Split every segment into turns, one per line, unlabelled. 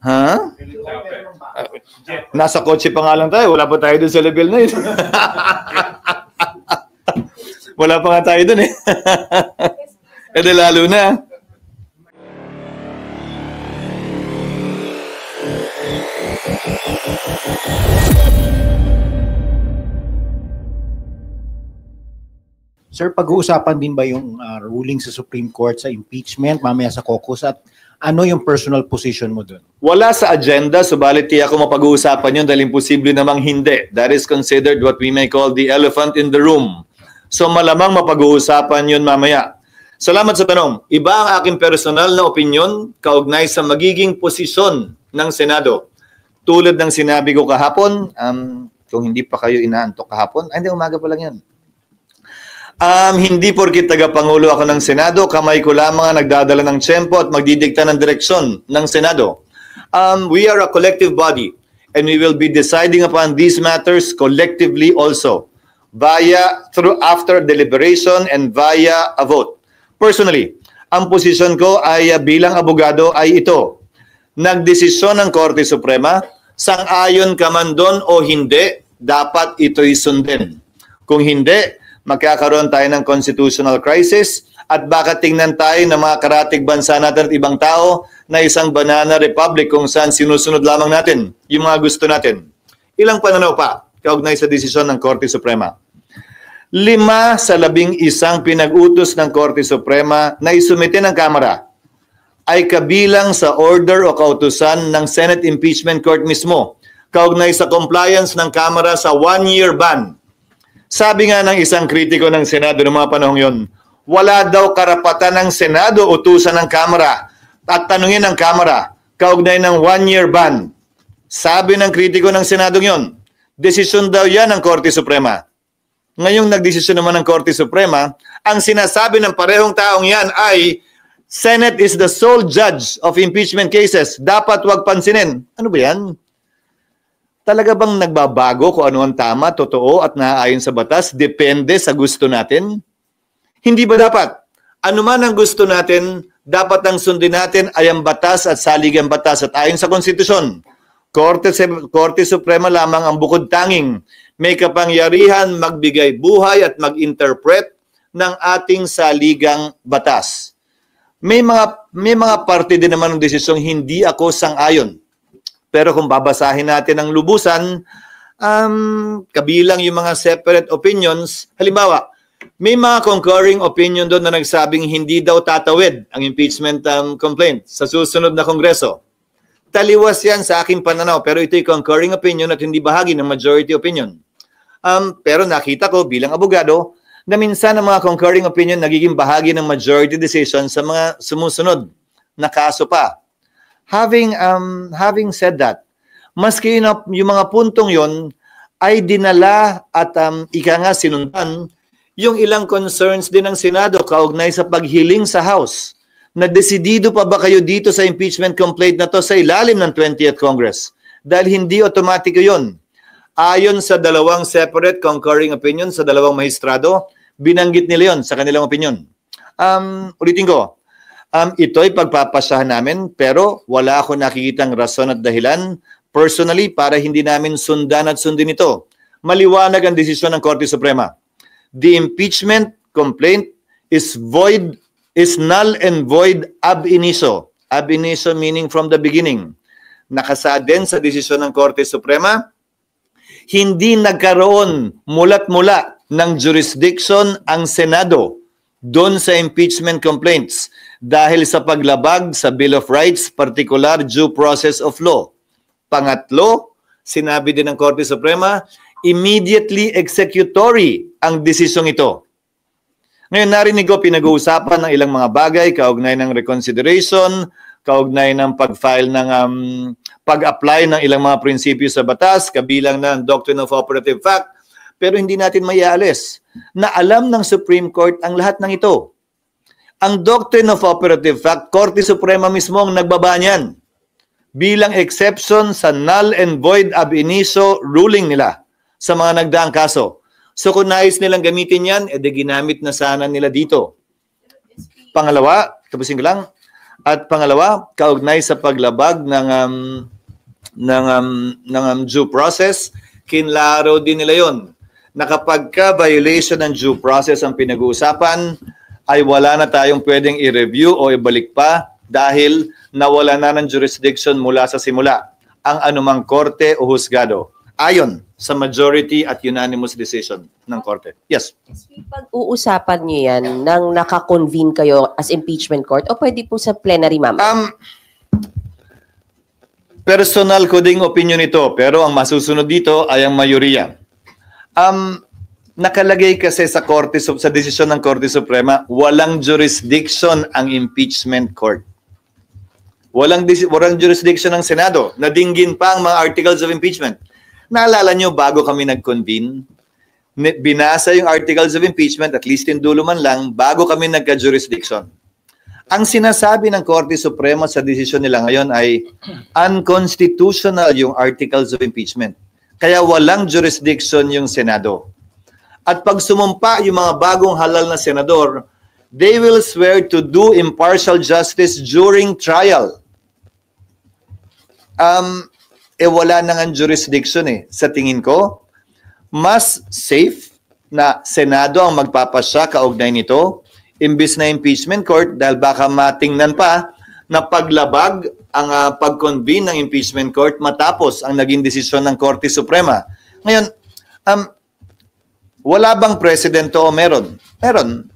Ha? Nasa kotse pa nga lang tayo. Wala pa tayo dun sa level na yun. Wala pa nga tayo dun eh. E di lalo na.
Sir, pag-uusapan din ba yung ruling sa Supreme Court sa impeachment mamaya sa caucus at ano yung personal position mo dun?
Wala sa agenda, subalit di ako mapag-uusapan yun dahil imposible namang hindi. That is considered what we may call the elephant in the room. So malamang mapag-uusapan yun mamaya. Salamat sa tanong. Iba ang aking personal na opinion kaugnay sa magiging posisyon ng Senado. Tulad ng sinabi ko kahapon, kung hindi pa kayo inaantok kahapon, hindi, umaga pa lang yan. Hindi porkit taga-pangulo ako ng Senado, kamay ko lamang ang nagdadala ng tiyempo at magdidikta ng direksyon ng Senado. We are a collective body and we will be deciding upon these matters collectively also through after deliberation and via a vote. Personally, ang posisyon ko ay bilang abogado ay ito. Nagdesisyon ng Korte Suprema, sang-ayon ka man doon o hindi, dapat ito'y sundin. Kung hindi, magkakaroon tayo ng constitutional crisis at baka tingnan tayo ng mga karatig bansa natin at ibang tao na isang banana republic kung saan sinusunod lamang natin yung mga gusto natin. Ilang pananaw pa kaugnay sa desisyon ng Korte Suprema? 5 sa 11 pinag-utos ng Korte Suprema na isumite ng Kamara ay kabilang sa order o kautusan ng Senate Impeachment Court mismo kaugnay sa compliance ng Kamara sa 1-year ban. Sabi nga ng isang kritiko ng Senado noong mga panahong yon, wala daw karapatan ng Senado utusan ng Kamara at tanungin ng Kamara kaugnay ng 1-year ban. Sabi ng kritiko ng Senado yon, desisyon daw yan ng Korte Suprema. Ngayong nagdesisyon naman ng Korte Suprema, ang sinasabi ng parehong taong yan ay Senate is the sole judge of impeachment cases. Dapat wag pansinin. Ano ba yan? Talaga bang nagbabago kung ano ang tama, totoo at naaayon sa batas? Depende sa gusto natin? Hindi ba dapat? Ano man ang gusto natin, dapat ang sundin natin ay ang batas at saligang batas at ayon sa konstitusyon. Korte Suprema lamang ang bukod tanging may kapangyarihan magbigay buhay at mag-interpret ng ating saligang batas. May mga parte din naman ng desisyong hindi ako sang-ayon. Pero kung babasahin natin ang lubusan, kabilang yung mga separate opinions, halimbawa, may mga concurring opinion doon na nagsabing hindi daw tatawid ang impeachment complaint sa susunod na Kongreso. Taliwas yan sa aking pananaw, pero ito'y concurring opinion at hindi bahagi ng majority opinion. Pero nakita ko bilang abogado na minsan ang mga concurring opinion nagiging bahagi ng majority decision sa mga sumusunod na kaso pa. Having said that, maski yung mga puntong yon ay dinala at ika nga sinundan yung ilang concerns din ng Senado kaugnay sa paghiling sa House. Na desidido pa ba kayo dito sa impeachment complaint na to sa ilalim ng 20th Congress? Dahil hindi otomatiko yon. Ayon sa dalawang separate concurring opinions sa dalawang mahistrado, binanggit nila yon sa kanilang opinion. Ulitin ko, ito'y pagpapasyahan namin pero wala ako nakikitang rason at dahilan personally para hindi namin sundan at sundin ito. Maliwanag ang desisyon ng Korte Suprema. The impeachment complaint is null and void ab initio. Ab initio meaning from the beginning. Nakasaad din sa desisyon ng Korte Suprema, hindi nagkaroon mulat-mula ng jurisdiction ang Senado doon sa impeachment complaints dahil sa paglabag sa Bill of Rights, particular due process of law. Pangatlo, sinabi din ng Korte Suprema, immediately executory ang desisyong ito. Ngayon narinig ko pinag-uusapan ng ilang mga bagay, kaugnay ng reconsideration, kaugnay ng pag-file ng pag-apply ng ilang mga prinsipyo sa batas, kabilang ng Doctrine of Operative Fact, pero hindi natin maialis na alam ng Supreme Court ang lahat ng ito. Ang Doctrine of Operative Fact, Korte Suprema mismo ang nagbaba niyan bilang exception sa null and void ab initio ruling nila sa mga nagdaang kaso. So kung nais nilang gamitin yan, edi ginamit na sana nila dito. Pangalawa, tapusin ko lang, At pangalawa, kaugnay sa paglabag ng due process, kinlaro din nila yon na kapag ka-violation ng due process ang pinag-uusapan, ay wala na tayong pwedeng i-review o ibalik pa dahil nawala na ng jurisdiction mula sa simula ang anumang korte o husgado ayon sa majority at unanimous decision ng korte. Yes.
Pag-uusapan niyo yan nang nakakonvene kayo as impeachment court o pwede po sa plenary, ma'am?
Personal ko ding opinion ito, pero ang masusunod dito ay ang mayoriya. Nakalagay kasi sa sa desisyon ng Korte Suprema, walang jurisdiction ang impeachment court. Walang jurisdiction ng Senado. Nadinggin pa ang mga articles of impeachment. Naalala nyo, bago kami nag-convene, binasa yung articles of impeachment, at least in dulo man lang, bago kami nagka-jurisdiction. Ang sinasabi ng Korte Suprema sa desisyon nila ngayon ay unconstitutional yung articles of impeachment. Kaya walang jurisdiction yung Senado. At pag sumumpa yung mga bagong halal na senador, they will swear to do impartial justice during trial. Wala na nga jurisdiction eh. Sa tingin ko, mas safe na Senado ang magpapasya kaugnay nito imbis na impeachment court dahil baka matingnan pa na paglabag ang pag-convene ng impeachment court matapos ang naging desisyon ng Korte Suprema. Ngayon, wala bang presidente o meron? Meron.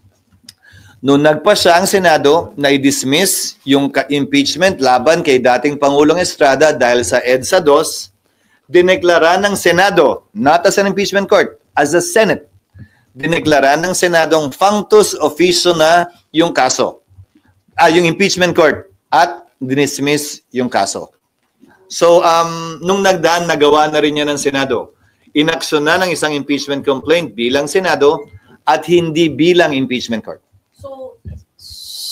Noong nagpasya ang Senado na i-dismiss yung impeachment laban kay dating Pangulong Estrada dahil sa EDSA 2, dineklara ng Senado, not as an impeachment court, as a Senate, dineklara ng Senadong functus officio na yung kaso, yung impeachment court, at dinismiss yung kaso. So, nung nagdaan, nagawa na rin yan ng Senado. Inaksyon na ng isang impeachment complaint bilang Senado at hindi bilang impeachment court.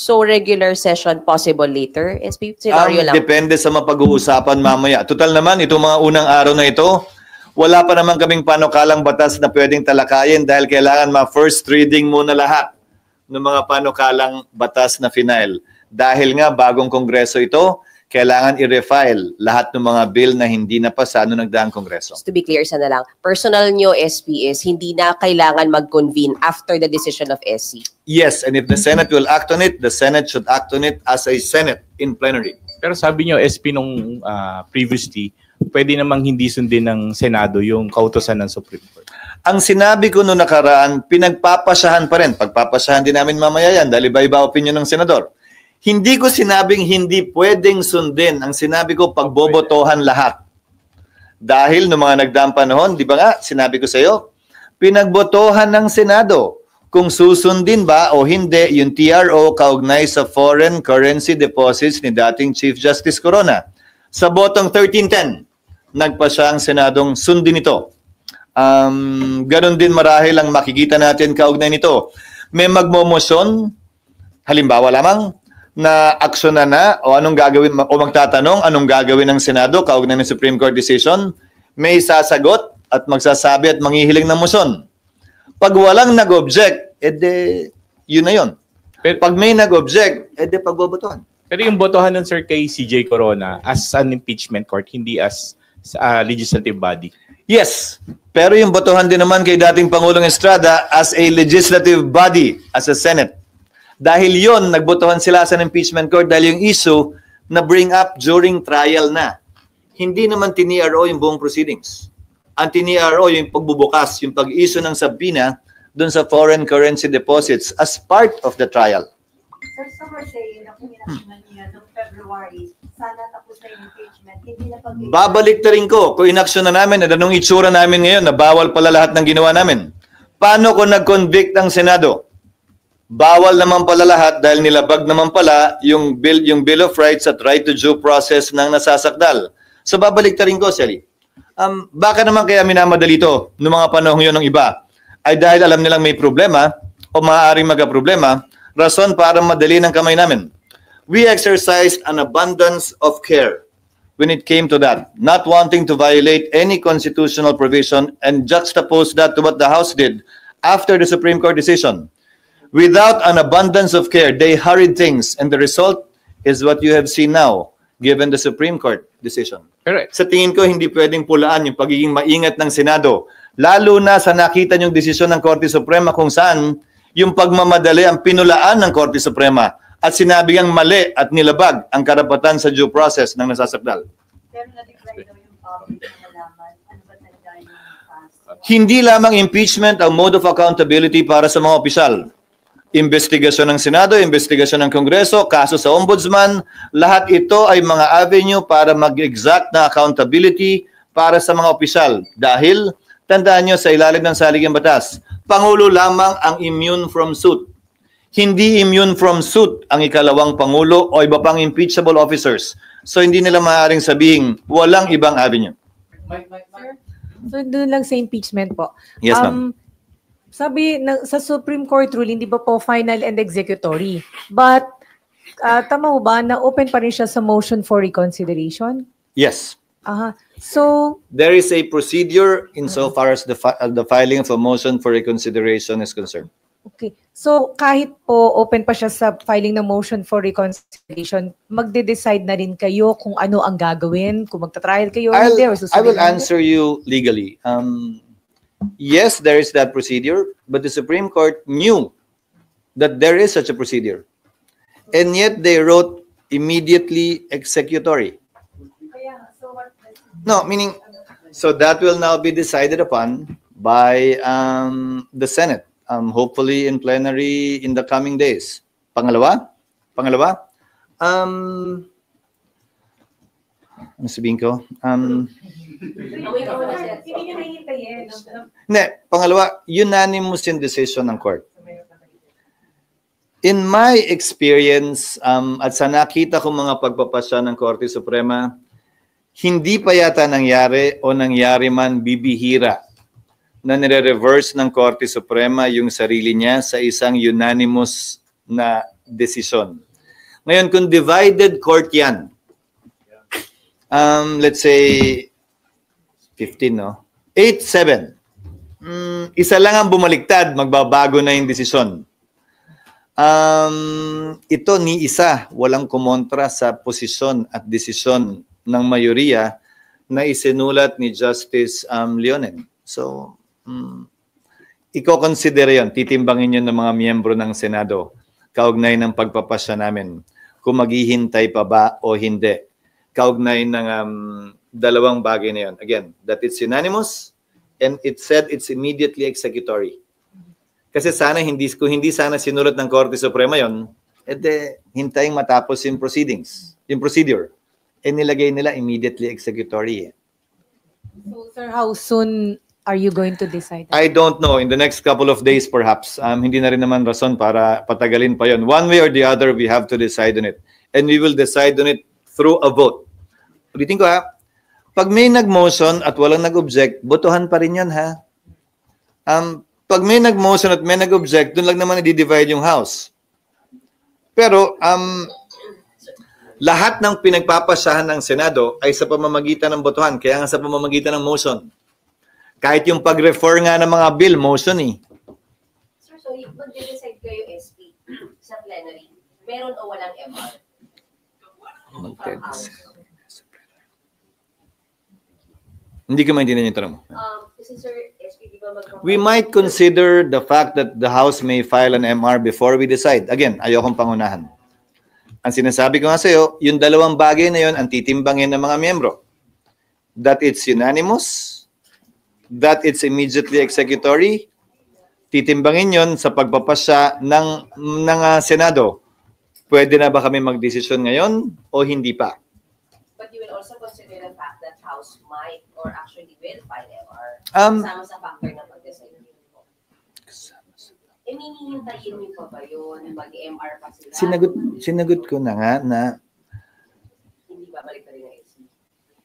So regular session possible later? SP, scenario lang.
Depende sa mapag-uusapan mamaya. Total naman, itong mga unang araw na ito, wala pa naman kaming panukalang batas na pwedeng talakayin dahil kailangan ma-first reading muna lahat ng mga panukalang batas na final. Dahil nga bagong kongreso ito, kailangan i-refile lahat ng mga bill na hindi napasa noong nagdaang kongreso.
Just to be clear, isa na lang. Personal nyo, SP, is hindi na kailangan mag-convene after the decision of SC.
Yes, and if the Senate will act on it, the Senate should act on it as a Senate in plenary.
Pero sabi nyo, SP, nung previously, pwede namang hindi sundin ng Senado yung kautosan ng Supreme Court.
Ang sinabi ko noong nakaraan, pinagpapasyahan pa rin. Pagpapasyahan din namin mamaya yan dahil iba-iba opinion ng Senador. Hindi ko sinabing hindi pwedeng sundin. Ang sinabi ko, pagbobotohan lahat. Dahil noong mga nagdaang panahon, di ba nga, sinabi ko sa iyo, pinagbotohan ng Senado kung susundin ba o hindi yung TRO kaugnay sa foreign currency deposits ni dating Chief Justice Corona. Sa botong 1310, nagpasya ang Senadong sundin ito. Ganon din marahil ang makikita natin kaugnay nito. May magmomosyon, halimbawa lamang, na aksyonan na o anong gagawin o magtatanong anong gagawin ng Senado kaugnay ng Supreme Court decision, may sasagot at magsasabi at manghihiling ng motion. Pag walang nag-object, edi yun na yun. Pag may nag-object, edi pagbobotohan.
Pero yung botohan nun, sir, kay CJ Corona as an impeachment court, hindi as legislative body.
Yes, pero yung botohan din naman kay dating Pangulong Estrada as a legislative body, as a Senate. Dahil yon nagbotohan sila sa impeachment court dahil yung issue na bring up during trial na. Hindi naman tiniro yung buong proceedings. Ang tiniro yung pagbubukas, yung pag-issue ng subpoena doon sa foreign currency deposits as part of the trial.
Sir, some are saying na kung inaksyonan niya noong February, sana tapos na yung impeachment, hindi na pag-impeachment.
Babalik na rin ko, kung inaksyon na namin, at anong itsura namin ngayon na bawal pala lahat ng ginawa namin. Paano kung nag-convict ang Senado? Bawal naman pala lahat dahil nilabag naman pala yung Bill of Rights at right to due process ng nasasakdal. So babalik na rin ko, Sally. Baka naman kaya minamadali ito noong mga panahon yun ng iba? Ay dahil alam nilang may problema o maaaring magka-problema, rason para madali ng kamay namin. We exercised an abundance of care when it came to that, not wanting to violate any constitutional provision and juxtapose that to what the House did after the Supreme Court decision. Without an abundance of care, they hurried things, and the result is what you have seen now, given the Supreme Court decision.
Correct.
Sa tingin ko, hindi pwedeng pulaan yung pagiging maingat ng Senado. Lalo na sa nakita yung desisyon ng Korte Suprema kung saan yung pagmamadali ang pinulaan ng Korte Suprema at sinabi ang mali at nilabag ang karapatan sa due process ng nasasakdal.
Pero na-declare daw yung public na malaman. Ano ba talaga yung past?
Hindi lamang impeachment ang mode of accountability para sa mga opisyal. Investigasyon ng Senado, investigasyon ng Kongreso, kaso sa Ombudsman, lahat ito ay mga avenue para mag-exact na accountability para sa mga opisyal. Dahil, tandaan nyo sa ilalim ng saligang batas, Pangulo lamang ang immune from suit. Hindi immune from suit ang ikalawang Pangulo o iba pang impeachable officers. So hindi nila maaaring sabihin, walang ibang avenue.
So doon lang sa impeachment po.
Yes, ma'am.
Sabi sa Supreme Court ruling, di ba po final and executory? But tama mo ba na open pa rin siya sa motion for reconsideration?
Yes.
So,
There is a procedure insofar as the filing of a motion for reconsideration is concerned.
okay. So kahit po open pa siya sa filing ng motion for reconsideration, magde-decide na rin kayo kung ano ang gagawin, kung magta-trial kayo or hindi, or
I will
susunod na-
answer you legally. Yes, there is that procedure, but the Supreme Court knew that there is such a procedure. And yet they wrote immediately executory. No, meaning, so that will now be decided upon by the Senate, hopefully in plenary in the coming days. Pangalawa, ano sabihin ko? Hindi, pangalawa, unanimous yung decision ng court. In my experience, at sa nakita ko mga pagpapasya ng Korte Suprema, hindi pa yata nangyari o nangyari man bibihira na nire-reverse ng Korte Suprema yung sarili niya sa isang unanimous na desisyon. Ngayon, kung divided court yan, let's say 15, no? 8-7. Isa lang ang bumaliktad, magbabago na yung desisyon. Ito ni isa, walang kumontra sa posisyon at desisyon ng mayoriya na isinulat ni Justice Leonen. So, i-consider yun, titimbangin yun ng mga miyembro ng Senado, kaugnay ng pagpapasya namin, kung maghihintay pa ba o hindi. Kaugnay ng dalawang bagay na yun. Again, that it's unanimous and it said it's immediately executory. Kasi sana kung hindi sana sinulat ng Korte Suprema yon, edi hintayin matapos yung proceedings, yung procedure. Nilagay nila immediately executory.
So, sir, how soon are you going to decide?
I don't know, in the next couple of days perhaps. Hindi na rin naman rason para patagalin pa yon. One way or the other, we have to decide on it. And we will decide on it through a vote. Ulitin ko pag may nag-motion at walang nag-object, botohan pa rin yan pag may nag-motion at may nag-object, doon lang naman i-divide yung House. Pero lahat ng pinagpapasyahan ng Senado ay sa pamamagitan ng botohan, kaya nga sa pamamagitan ng motion. Kahit yung pag-refer nga ng mga bill, motion
Sir, so mag-decide kayo SP sa plenary, meron o walang MR?
Hindi ko maintindihan yung tanong mo.
Kasi sir, SP, di ba
We might consider the fact that the House may file an MR before we decide. Again, ayokong pangunahan. Ang sinasabi ko nga sa'yo, yung dalawang bagay na yun ang titimbangin ng mga miyembro. That it's unanimous, that it's immediately executory, titimbangin yun sa pagpapasya ng Senado. Pwede na ba kami magdesisyon ngayon o hindi pa?
But you will also consider the fact that House might or actually will file MR. Kasama sa factor na pag-decide niyo po. Minihintayin niyo pa ba yun? Mag-MR pa sila?
Sinagot ko na nga na
Hindi ba balik na rin ang SP?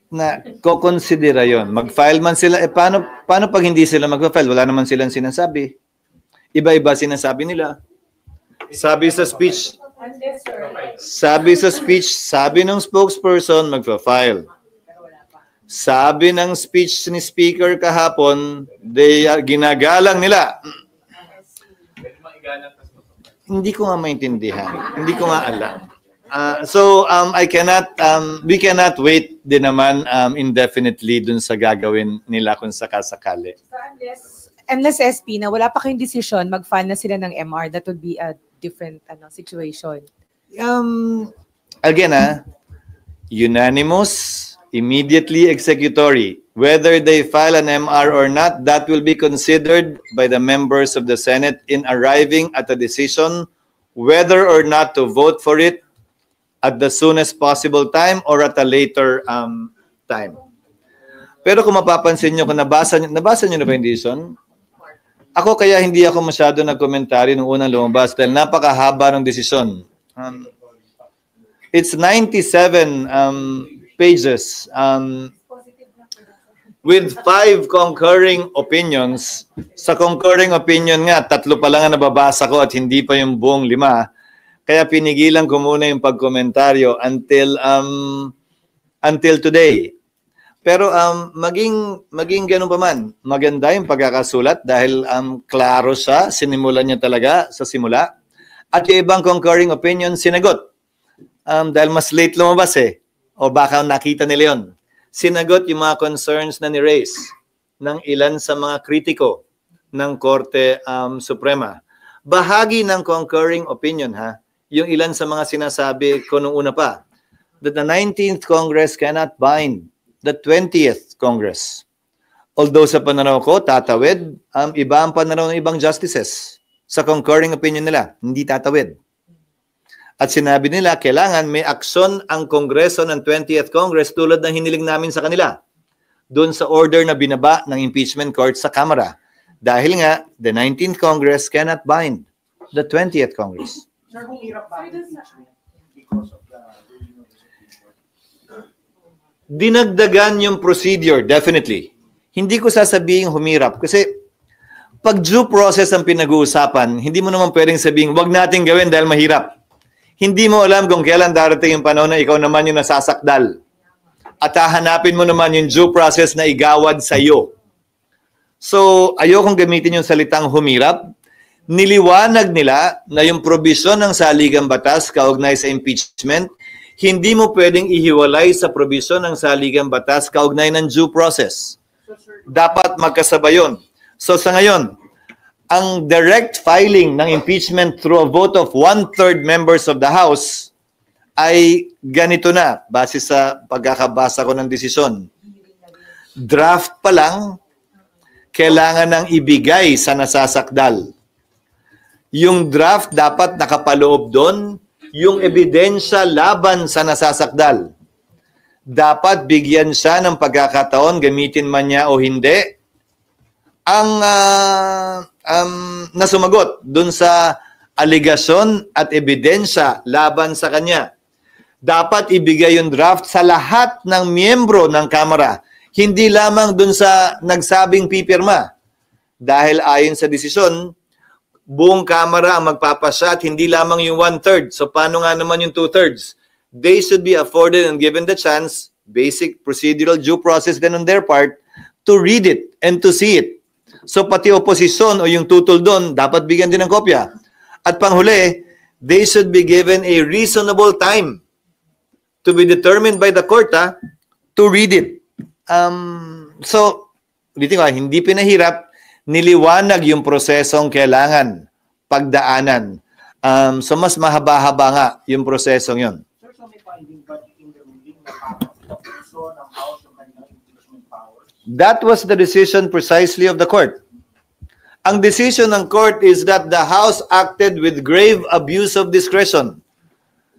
na kokonsidera yon. Mag-file man sila, paano pag hindi sila mag-file? Wala naman silang sinasabi. Iba-iba sinasabi nila. Sabi sa speech, sabi ng spokesperson, mag-file. Sabi ng speech ni speaker kahapon, ginagalang nila. Hindi ko nga maintindihan. Hindi ko nga alam. We cannot wait din naman indefinitely dun sa gagawin nila kung sakasakali.
Unless SP na wala pa kayong desisyon, mag-file na sila ng MR, that would be a different situation.
Again, unanimous, immediately executory. Whether they file an MR or not, that will be considered by the members of the Senate in arriving at a decision whether or not to vote for it at the soonest possible time or at a later time. Pero kung mapapansin nyo, kung nabasa nyo na ba yung decision? Ako kaya hindi ako masyado nagkomentaryo nung unang lumabas dahil napakahaba ng desisyon. It's 97 pages with 5 concurring opinions. Sa concurring opinion nga, 3 pa lang ang nababasa ko at hindi pa yung buong 5. Kaya pinigilan ko muna yung pagkomentaryo until today. Pero maging ganun pa man, maganda yung pagkakasulat dahil klaro siya, sinimulan niya talaga sa simula. At yung ibang concurring opinion, sinagot. Dahil mas late lumabas o baka nakita nila yun. Sinagot yung mga concerns na ni-raise ng ilan sa mga kritiko ng Korte Suprema. Bahagi ng concurring opinion, yung ilan sa mga sinasabi ko nung una pa, that the 19th Congress cannot bind the 20th Congress. Although sa pananaw ko, tatawid, iba ang pananaw ng ibang justices sa concurring opinion nila, hindi tatawid. At sinabi nila, kailangan may aksyon ang Kongreso ng 20th Congress tulad ng hiniling namin sa kanila doon sa order na binaba ng impeachment court sa Kamara. Dahil nga, the 19th Congress cannot bind the 20th Congress.
Sir, kung hirap ba ang impeachment because of the ruling of the Supreme Court?
Dinagdagan yung procedure, definitely. Hindi ko sasabihin humirap kasi pag due process ang pinag-uusapan, hindi mo naman pwedeng sabihin, wag natin gawin dahil mahirap. Hindi mo alam kung kailan darating yung panahon na ikaw naman yung nasasakdal. At hahanapin mo naman yung due process na igawad sa iyo. So, ayokong gamitin yung salitang humirap. Niliwanag nila na yung probisyon ng saligang batas kaugnay sa impeachment, hindi mo pwedeng ihiwalay sa probisyon ng saligang batas kaugnay ng due process. Dapat magkasabay yun. So sa ngayon, ang direct filing ng impeachment through a vote of 1/3 members of the House ay ganito na, base sa pagkakabasa ko ng desisyon. Draft pa lang, kailangan nang ibigay sa nasasakdal. Yung draft dapat nakapaloob doon, yung ebidensya laban sa nasasakdal. Dapat bigyan siya ng pagkakataon, gamitin man niya o hindi, ang nasumagot dun sa aligasyon at ebidensya laban sa kanya. Dapat ibigay yung draft sa lahat ng miyembro ng Kamara, hindi lamang dun sa nagsabing pipirma. Dahil ayon sa desisyon, buong Kamara ang magpapasya at hindi lamang yung 1/3. So paano nga naman yung 2/3? They should be afforded and given the chance, basic procedural due process din on their part, to read it and to see it. So pati oposisyon o yung tutol doon, dapat bigyan din ng kopya. At panghuli, they should be given a reasonable time to be determined by the court to read it. So, dito nga, hindi pinahirap, niliwanag yung prosesong kailangan pagdaanan. So mas mahaba-haba nga yung prosesong yun.
Sir, so may finding ba in the ruling na parang puso ng House yung kanilang impeachment powers?
That was the decision precisely of the court. Ang decision ng court is that the House acted with grave abuse of discretion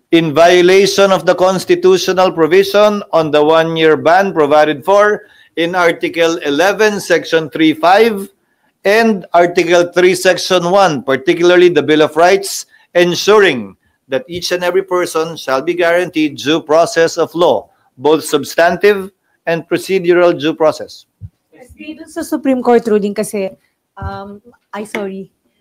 in violation of the constitutional provision on the 1-year ban provided for in Article 11, Section 3.5 and Article 3, Section 1, particularly the Bill of Rights, ensuring that each and every person shall be guaranteed due process of law, both substantive and procedural due process.
Dun sa Supreme Court ruling kasi,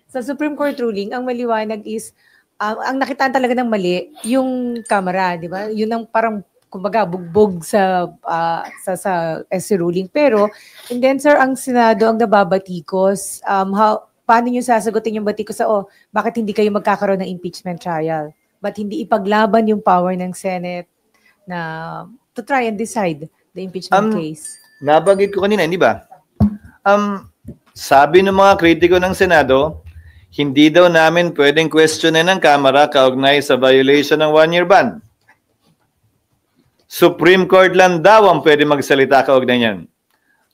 sa Supreme Court ruling, ang maliwanag is, ang nakitaan talaga ng mali, yung Kamara, di ba? Yun ang parang, kumbaga, bugbog sa SC ruling. Pero, and then, sir, ang Senado ang nababatikos. Paano nyo sasagutin yung batikos sa, bakit hindi kayo magkakaroon ng impeachment trial? but hindi ipaglaban yung power ng Senate na to try and decide the impeachment case.
Nabanggit ko kanina, hindi ba? Sabi ng mga kritiko ng Senado, hindi daw namin pwedeng questionin ng Kamara kaugnay sa violation ng one-year ban. Supreme Court lang daw ang pwede magsalita kaugnay niyan.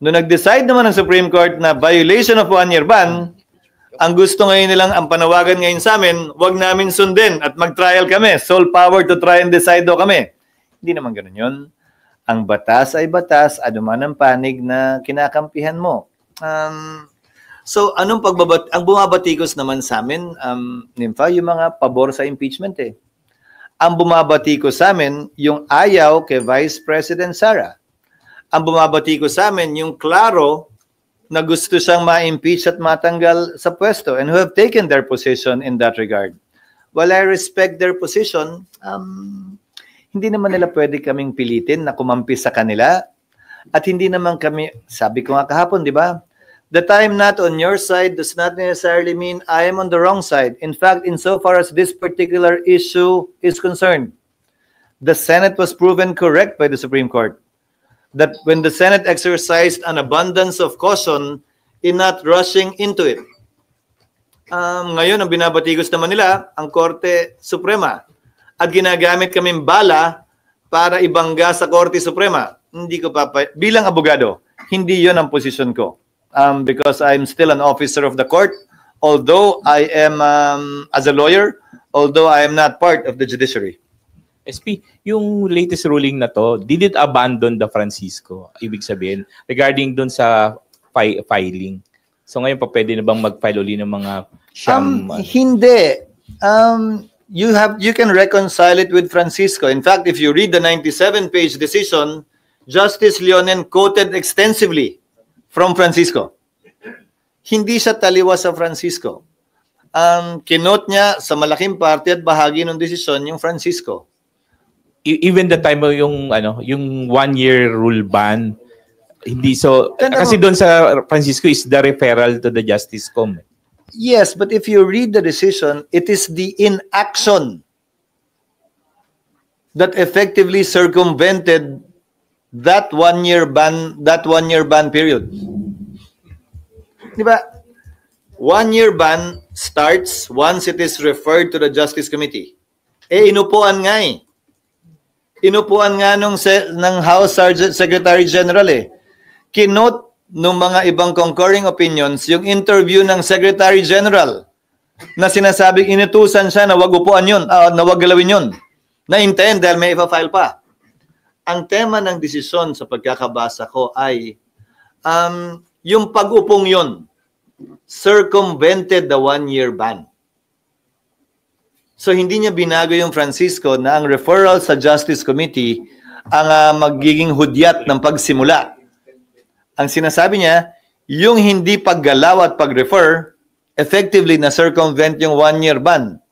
Noong nag-decide naman ng Supreme Court na violation of one-year ban, ang gusto ngayon nilang, ang panawagan ngayon sa amin, wag namin sundin at mag-trial kami. Sole power to try and decide daw kami. Hindi naman ganun yun. Ang batas ay batas, anuman ang panig na kinakampihan mo. So, ang bumabatikos naman sa amin, Nympha, yung mga pabor sa impeachment eh. Ang bumabatikos sa amin, yung ayaw kay Vice President Sara. Ang bumabatikos sa amin, yung klaro na gusto siyang ma-impeach at matanggal sa pwesto and who have taken their position in that regard. While I respect their position, hindi naman nila pwede kaming pilitin na kumampi sa kanila at hindi naman kami, sabi ko nga kahapon, di ba? The time not on your side does not necessarily mean I am on the wrong side. In fact, insofar as this particular issue is concerned, the Senate was proven correct by the Supreme Court that when the Senate exercised an abundance of caution in not rushing into it. Ngayon, ang binabatikos naman nila, ang Korte Suprema. At ginagamit kaming bala para ibangga sa Korte Suprema. Hindi ko bilang abogado, hindi yon ang posisyon ko. Because I'm still an officer of the court, although I am, as a lawyer, although I am not part of the judiciary.
SP, yung latest ruling na to, did it abandon the Francisco? Ibig sabihin, regarding dun sa filing. So ngayon pa pwede na bang mag-file uli ng mga sham?
Hindi. You can reconcile it with Francisco. In fact, if you read the 97-page decision, Justice Leonen quoted extensively from Francisco. Hindi siya taliwas sa Francisco. Kinote niya sa malaking parte at bahagi ng desisyon yung Francisco.
Even the time yung yung 1-year rule ban, hindi so kasi doon sa Francisco is the referral to the Justice Com.
Yes, but if you read the decision, it is the inaction that effectively circumvented that 1-year ban period. Di ba? 1-year ban starts once it is referred to the Justice Committee. Inupuan nga eh. Inupuan nga ng House Secretary General eh. Kinote ng mga ibang concurring opinions yung interview ng Secretary General na sinasabing inutusan siya na wag upuan yun, na wag galawin yun. Na-intend dahil may ipa-file pa. Ang tema ng desisyon sa pagkakabasa ko ay yung pag-upong yun circumvented the 1-year ban. So hindi niya binago yung Francisco na ang referral sa Justice Committee ang magiging hudyat ng pagsimula. Ang sinasabi niya, yung hindi paggalaw at pag-refer, effectively na circumvent yung 1-year ban.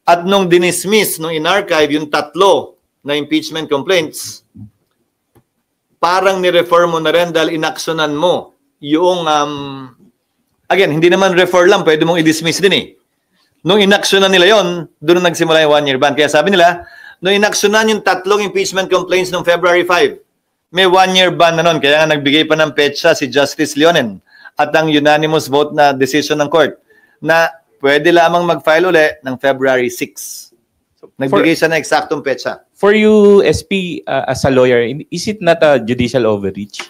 At nung dinismiss, nung in-archive yung 3 na impeachment complaints, parang ni-refer mo na rin dahil inaksyonan mo yung, again, hindi naman refer lang, pwede mong i-dismiss din eh. Nung inaksyonan nila yon, doon nagsimula yung 1-year ban. Kaya sabi nila, nung inaksyonan yung 3 impeachment complaints noong February 5, may 1-year ban na nun. Kaya nga nagbigay pa ng petsa si Justice Leonen at ang unanimous vote na decision ng court na pwede lamang mag-file uli ng February 6. Nagbigay siya ng eksaktong petsa.
For you, SP, as a lawyer, is it not a judicial overreach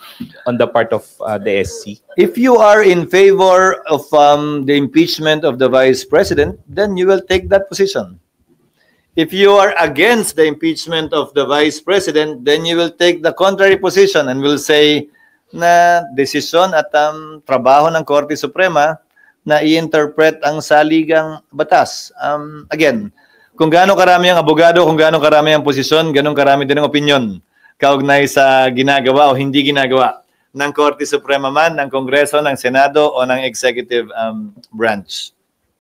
on the part of the SC?
If you are in favor of the impeachment of the Vice President, then you will take that position. If you are against the impeachment of the Vice President, then you will take the contrary position and will say na desisyon at trabaho ng Korte Suprema na i-interpret ang saligang batas. Again, kung gaano karami ang abogado, kung gaano karami ang posisyon, ganun karami din ang opinion kaugnay sa ginagawa o hindi ginagawa ng Korte Suprema man, ng Kongreso, ng Senado o ng Executive branch.